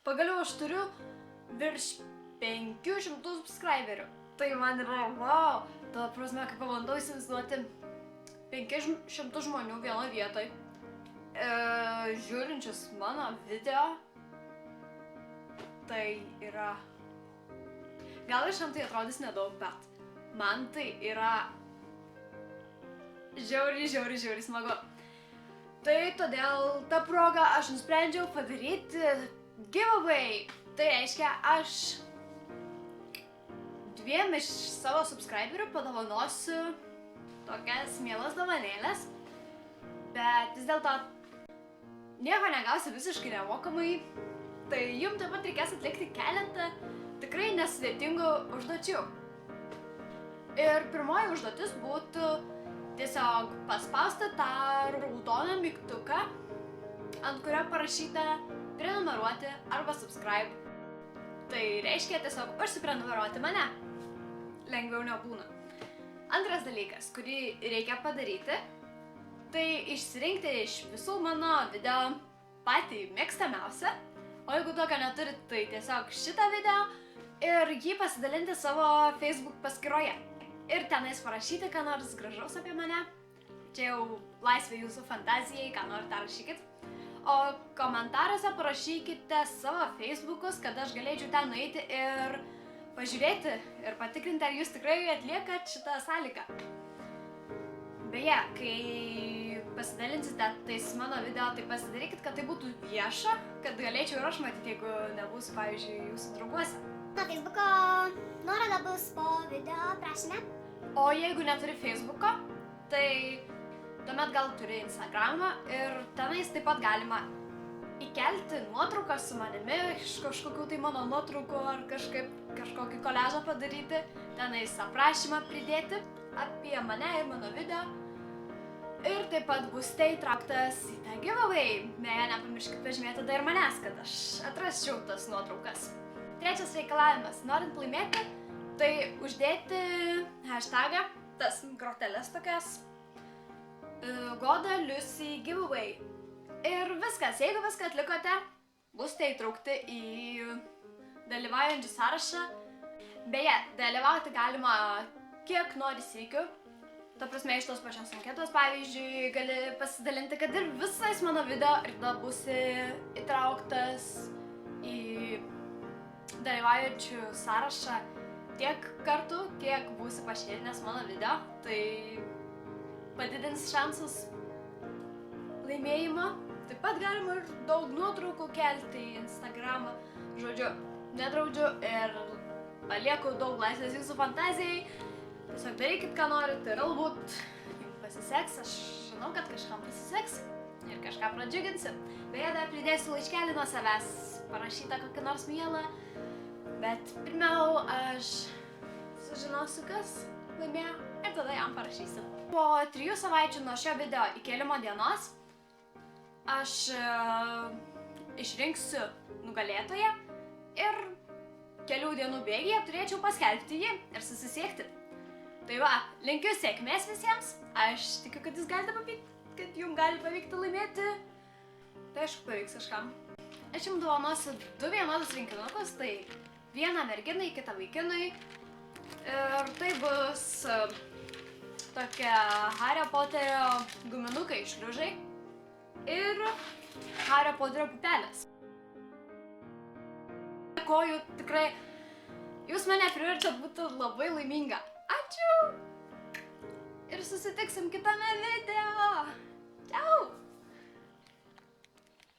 Pagaliau aš turiu virš 500 subscriberių. Tai man yra wow. Ta prasme, kai pabandau įsivaizduoti 500 žmonių vienoje vietoje, žiūrinčius mano video, tai yra... Gal iš tai atrodys nedaug, bet man tai yra žiauriai smagu. Tai todėl tą progą aš nusprendžiau padaryti giveaway. Tai reiškia, aš 2 iš savo subscriberių padovanosiu tokias mielas dovanėlės, bet vis dėlto nieko negausiu visiškai nemokamai. Tai jums taip pat reikės atlikti keletą tikrai nesudėtingų užduočių. Ir pirmoji užduotis būtų tiesiog paspausti tą raudoną mygtuką, ant kurio parašyta prenumeruoti arba subscribe. Tai reiškia tiesiog užsiprenumeruoti mane. Lengviau nebūna. Antras dalykas, kurį reikia padaryti, tai išsirinkti iš visų mano video patį mėgstamiausią, o jeigu tokio neturit, tai tiesiog šitą video ir jį pasidalinti savo Facebook paskyroje. Ir tenais parašyti, ką nors gražaus apie mane. Čia jau laisvė jūsų fantazijai, ką norite rašykit. O komentaruose parašykite savo Facebookus, kad aš galėčiau ten nueiti ir pažiūrėti ir patikrinti, ar jūs tikrai atliekat šitą sąlygą. Beje, kai pasidalinsite tais mano video, tai pasidarykit, kad tai būtų vieša, kad galėčiau ir aš matyti, jeigu nebūsiu, pavyzdžiui, jūsų drauguose. Na, Facebooko nuoroda bus po video aprašyme. O jeigu neturi Facebooko, tai tuomet gal turi Instagramą ir tenais taip pat galima įkelti nuotrauką su manimi, iš kažkokių tai mano nuotraukų ar kažkokį koliažą padaryti, tenais aprašymą pridėti apie mane ir mano video. Ir taip pat būsite įtrauktas į tą giveaway. Beje, nepamirškit pažymėti tada ir manęs, kad aš atrasčiau tas nuotraukas. Trečias reikalavimas, norint laimėti, tai uždėti hashtagą, tas groteles tokias, Goda Liusi giveaway. Ir viskas, jeigu viską atlikote, būsite įtraukti į dalyvaujančių sąrašą. Beje, dalyvauti galima kiek nori sykių. Ta prasme, iš tos pačios anketos, pavyzdžiui, gali pasidalinti, kad ir visais mano video ir tada būsi įtrauktas į dalyvaujančių sąrašą tiek kartų, kiek būsi pašėrinęs mano video. Tai padidins šansus laimėjimo. Taip pat galima ir daug nuotraukų kelti į Instagramą. Žodžiu, nedraudžiu ir palieku daug laisvės jūsų fantazijai. Tiesiog darykit, ką norit ir galbūt jums pasiseks. Aš žinau, kad kažkam pasiseks ir kažką pradžiuginsiu. Beje, dar pridėsiu laiškelį nuo savęs, parašytą kokį nors mielą. Bet pirmiau aš sužinosiu, kas laimėjo ir tada jam parašysiu. Po 3 savaičių nuo šio video įkėlimo dienos aš išrinksiu nugalėtoją ir kelių dienų bėgyje turėčiau paskelbti jį ir susisiekti. Tai va, linkiu sėkmės visiems. Aš tikiu, kad jums gali pavykti laimėti. Tai aišku, pavyks kažkam. Aš jums dovanosiu 2 vienodus rinkinukus, tai vieną merginai, kitą vaikinui. Ir tai bus tokia Hario Poterio guminukai šliužai ir Hario Poterio pupelės. Dėkoju, tikrai, jūs mane priverčiat būti labai laiminga. Ačiū! Ir susitiksim kitame video. Ciao!